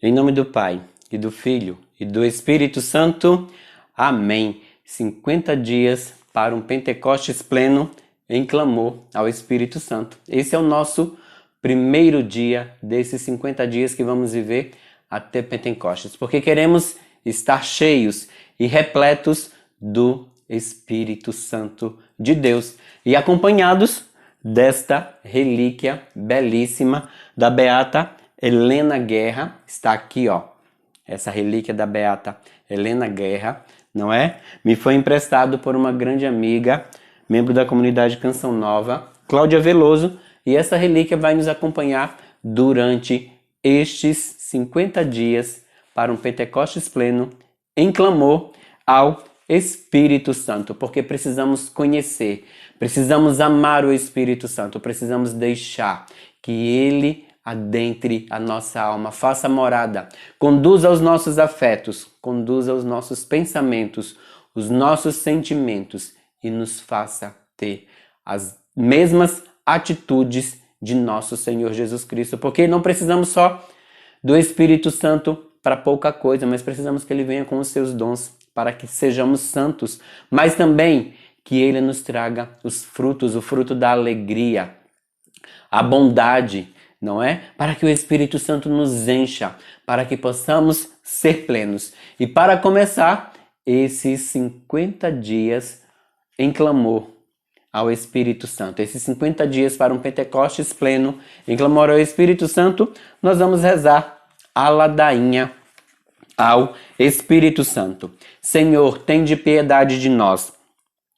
Em nome do Pai, e do Filho, e do Espírito Santo. Amém. 50 dias para um Pentecostes pleno em clamor ao Espírito Santo. Esse é o nosso primeiro dia desses 50 dias que vamos viver até Pentecostes, porque queremos estar cheios e repletos do Espírito Santo de Deus e acompanhados desta relíquia belíssima da Beata Helena Guerra. Está aqui, ó, essa relíquia da Beata Helena Guerra, não é? Me foi emprestado por uma grande amiga, membro da comunidade Canção Nova, Cláudia Veloso, e essa relíquia vai nos acompanhar durante estes 50 dias para um Pentecostes pleno em clamor ao Espírito Santo, porque precisamos conhecer, precisamos amar o Espírito Santo, precisamos deixar que Ele adentre a nossa alma, faça morada, conduza os nossos afetos, conduza os nossos pensamentos, os nossos sentimentos e nos faça ter as mesmas atitudes de nosso Senhor Jesus Cristo, porque não precisamos só do Espírito Santo para pouca coisa, mas precisamos que Ele venha com os seus dons para que sejamos santos, mas também que Ele nos traga os frutos, o fruto da alegria, a bondade, não é? Para que o Espírito Santo nos encha, para que possamos ser plenos. E para começar esses 50 dias em clamor ao Espírito Santo, esses 50 dias para um Pentecostes pleno em clamor ao Espírito Santo, nós vamos rezar a ladainha ao Espírito Santo. Senhor, tende piedade de nós.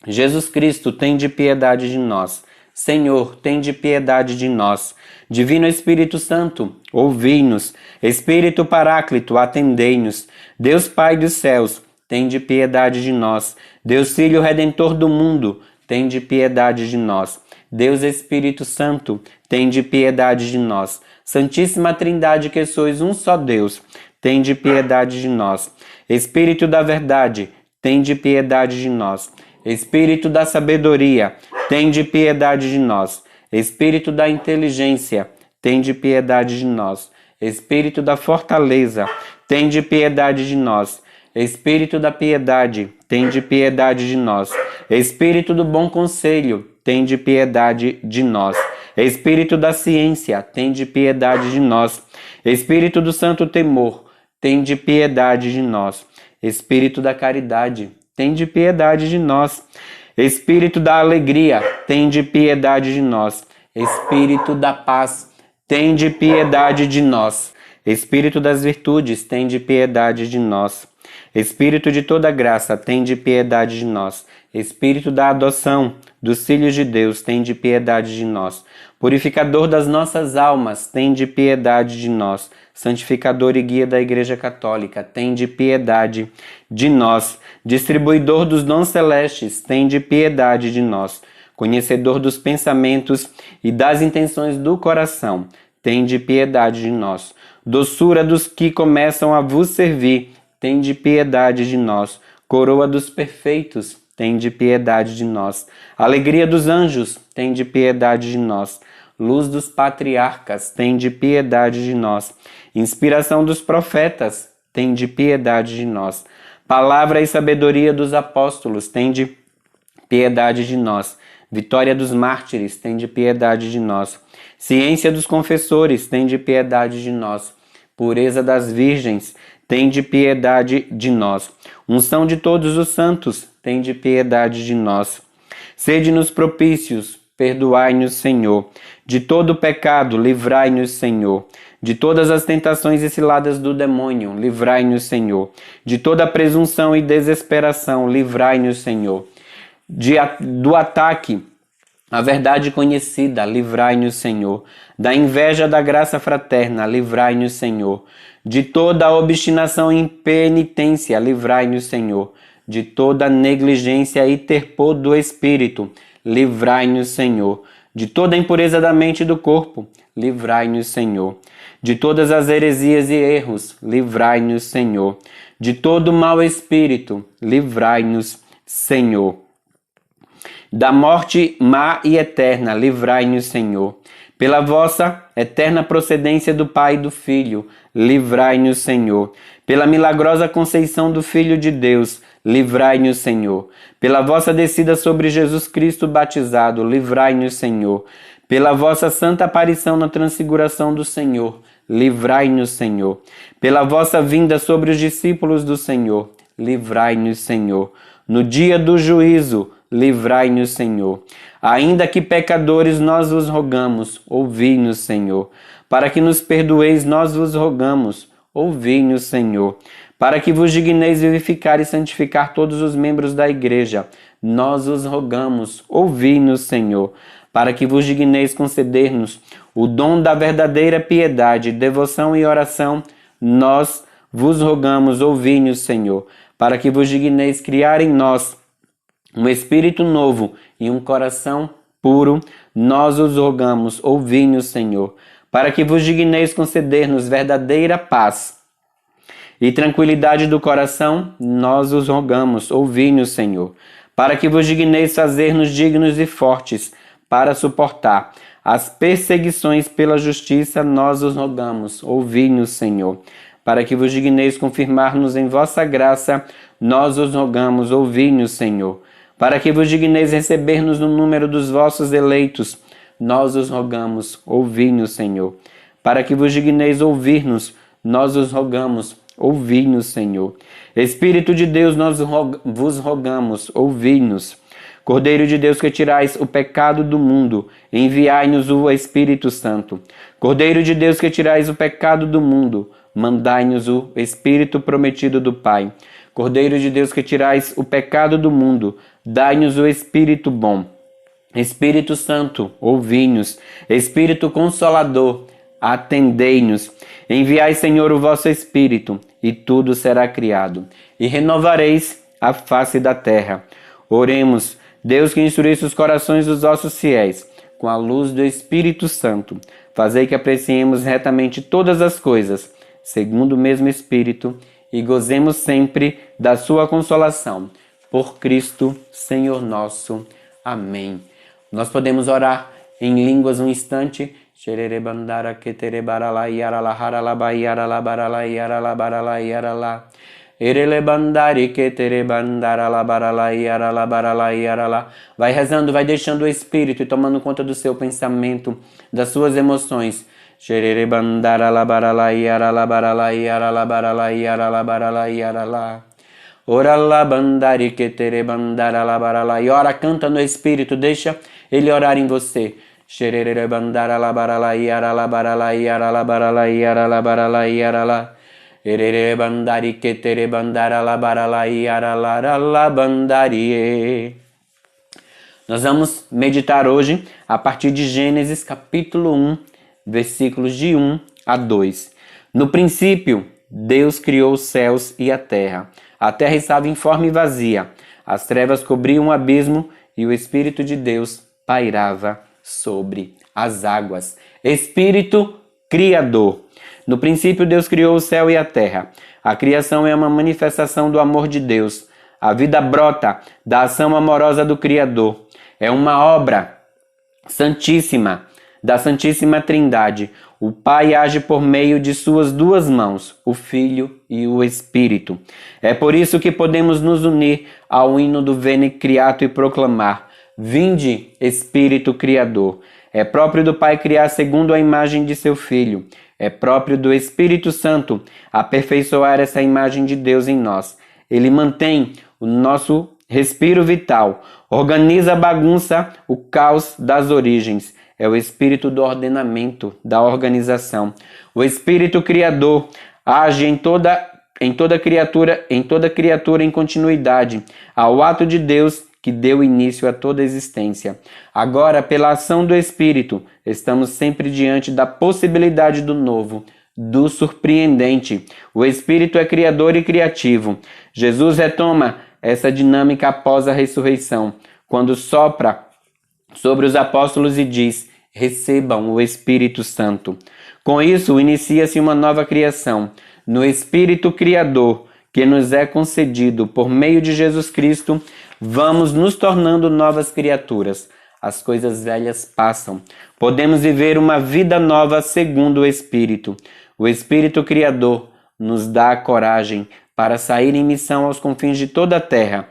Jesus Cristo, tende piedade de nós. Senhor, tende piedade de nós. Divino Espírito Santo, ouvi-nos. Espírito Paráclito, atendei-nos. Deus Pai dos céus, tende piedade de nós. Deus Filho Redentor do mundo, tende piedade de nós. Deus Espírito Santo, tende piedade de nós. Santíssima Trindade, que sois um só Deus, tende piedade de nós. Espírito da verdade, tende piedade de nós. Espírito da sabedoria, tende piedade de nós. Espírito da inteligência, tende piedade de nós. Espírito da fortaleza, tende piedade de nós. Espírito da piedade, tende piedade de nós. Espírito do bom conselho, tende piedade de nós. Espírito da ciência, tende piedade de nós. Espírito do santo temor, tende piedade de nós. Espírito da caridade, tende piedade de nós. Espírito da alegria, tende piedade de nós. Espírito da paz, tende piedade de nós. Espírito das virtudes, tende piedade de nós. Espírito de toda graça, tende piedade de nós. Espírito da adoção dos filhos de Deus, tende piedade de nós. Purificador das nossas almas, tende piedade de nós. Santificador e guia da Igreja Católica, tende piedade de nós. Distribuidor dos dons celestes, tende piedade de nós. Conhecedor dos pensamentos e das intenções do coração, tende piedade de nós. Doçura dos que começam a vos servir, tende piedade de nós. Coroa dos perfeitos, tende piedade de nós. Alegria dos anjos, tende piedade de nós. Luz dos patriarcas, tende piedade de nós. Inspiração dos profetas, tende piedade de nós. Palavra e sabedoria dos apóstolos, tende piedade de nós. Vitória dos mártires, tende piedade de nós. Ciência dos confessores, tende piedade de nós. Pureza das virgens, tende piedade de nós. Unção de todos os santos, tende piedade de nós. Sede-nos propícios, perdoai-nos, Senhor. De todo pecado, livrai-nos, Senhor. De todas as tentações e ciladas do demônio, livrai-nos, Senhor. De toda presunção e desesperação, livrai-nos, Senhor. Do ataque à verdade conhecida, livrai-nos, Senhor. Da inveja da graça fraterna, livrai-nos, Senhor. De toda obstinação e impenitência, livrai-nos, Senhor. De toda negligência e terpor do espírito, livrai-nos, Senhor. De toda impureza da mente e do corpo, livrai-nos, Senhor. De todas as heresias e erros, livrai-nos, Senhor. De todo mau espírito, livrai-nos, Senhor. Da morte má e eterna, livrai-nos, Senhor. Pela vossa eterna procedência do Pai e do Filho, livrai-nos, Senhor. Pela milagrosa conceição do Filho de Deus, livrai-nos, Senhor. Pela vossa descida sobre Jesus Cristo batizado, livrai-nos, Senhor. Pela vossa santa aparição na transfiguração do Senhor, livrai-nos, Senhor. Pela vossa vinda sobre os discípulos do Senhor, livrai-nos, Senhor. No dia do juízo, livrai-nos, Senhor. Ainda que pecadores, nós vos rogamos, ouvi-nos, Senhor. Para que nos perdoeis, nós vos rogamos, ouvi-nos, Senhor. Para que vos digneis vivificar e santificar todos os membros da igreja, nós vos rogamos, ouvi-nos, Senhor. Para que vos digneis conceder-nos o dom da verdadeira piedade, devoção e oração, nós vos rogamos, ouvi-nos, Senhor. Para que vos digneis criar em nós um espírito novo e um coração puro, nós os rogamos, ouvi-nos, Senhor. Para que vos digneis conceder-nos verdadeira paz e tranquilidade do coração, nós os rogamos, ouvi-nos, Senhor. Para que vos digneis fazer-nos dignos e fortes para suportar as perseguições pela justiça, nós os rogamos, ouvi-nos, Senhor. Para que vos digneis confirmar-nos em vossa graça, nós os rogamos, ouvi-nos, Senhor. Para que vos digneis receber-nos no número dos vossos eleitos, nós os rogamos, ouvi-nos, Senhor. Para que vos digneis ouvir-nos, nós os rogamos, ouvi-nos, Senhor. Espírito de Deus, nós vos rogamos, ouvi-nos. Cordeiro de Deus que tirais o pecado do mundo, enviai-nos o Espírito Santo. Cordeiro de Deus que tirais o pecado do mundo, mandai-nos o Espírito prometido do Pai. Cordeiro de Deus que tirais o pecado do mundo, dai-nos o Espírito bom. Espírito Santo, ouvi-nos. Espírito Consolador, atendei-nos. Enviai, Senhor, o vosso Espírito, e tudo será criado, e renovareis a face da terra. Oremos, Deus que instruísse os corações dos vossos fiéis, com a luz do Espírito Santo, fazei que apreciemos retamente todas as coisas, segundo o mesmo Espírito, e gozemos sempre da sua consolação. Por Cristo, Senhor nosso. Amém. Nós podemos orar em línguas um instante. Vai rezando, vai deixando o Espírito e tomando conta do seu pensamento, das suas emoções. E ora, canta no Espírito, deixa ele orar em você. Nós vamos meditar hoje a partir de Gênesis capítulo 1, versículos de 1 a 2. No princípio, Deus criou os céus e a terra. A terra estava informe e vazia. As trevas cobriam o abismo e o Espírito de Deus pairava sobre as águas. Espírito Criador. No princípio, Deus criou o céu e a terra. A criação é uma manifestação do amor de Deus. A vida brota da ação amorosa do Criador. É uma obra santíssima, da Santíssima Trindade. O Pai age por meio de suas duas mãos, o Filho e o Espírito. É por isso que podemos nos unir ao hino do Veni Creator e proclamar: Vinde, Espírito Criador. É próprio do Pai criar segundo a imagem de seu Filho. É próprio do Espírito Santo aperfeiçoar essa imagem de Deus em nós. Ele mantém o nosso respiro vital, organiza a bagunça, o caos das origens. É o espírito do ordenamento, da organização. O Espírito Criador age em toda criatura em continuidade, ao ato de Deus que deu início a toda a existência. Agora, pela ação do Espírito, estamos sempre diante da possibilidade do novo, do surpreendente. O Espírito é criador e criativo. Jesus retoma essa dinâmica após a ressurreição, quando sopra sobre os apóstolos e diz: recebam o Espírito Santo. Com isso, inicia-se uma nova criação. No Espírito Criador, que nos é concedido por meio de Jesus Cristo, vamos nos tornando novas criaturas. as coisas velhas passam. Podemos viver uma vida nova segundo o Espírito. O Espírito Criador nos dá a coragem para sair em missão aos confins de toda a terra.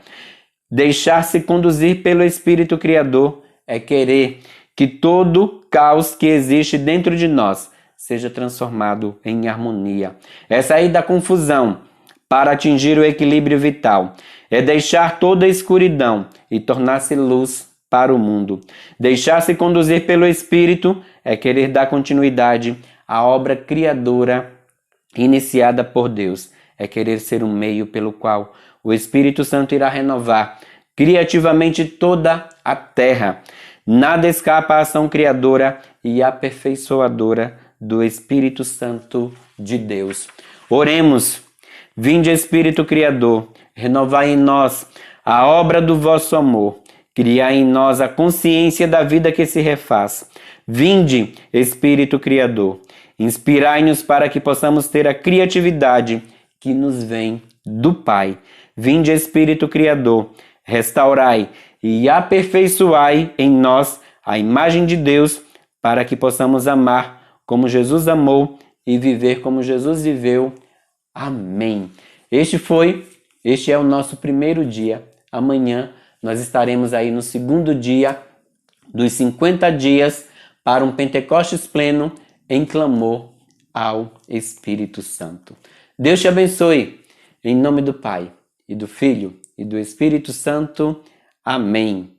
Deixar-se conduzir pelo Espírito Criador é querer que todo caos que existe dentro de nós seja transformado em harmonia. É sair da confusão para atingir o equilíbrio vital. É deixar toda a escuridão e tornar-se luz para o mundo. Deixar-se conduzir pelo Espírito é querer dar continuidade à obra criadora iniciada por Deus. É querer ser um meio pelo qual o Espírito Santo irá renovar criativamente toda a terra. Nada escapa à ação criadora e aperfeiçoadora do Espírito Santo de Deus. Oremos. Vinde, Espírito Criador, renovai em nós a obra do vosso amor, criai em nós a consciência da vida que se refaz. Vinde, Espírito Criador, inspirai-nos para que possamos ter a criatividade que nos vem do Pai. Vinde, Espírito Criador, restaurai e aperfeiçoai em nós a imagem de Deus, para que possamos amar como Jesus amou e viver como Jesus viveu. Amém. Este é o nosso primeiro dia. Amanhã nós estaremos aí no segundo dia dos 50 dias para um Pentecostes pleno em clamor ao Espírito Santo. Deus te abençoe. Em nome do Pai, e do Filho, e do Espírito Santo. Amém.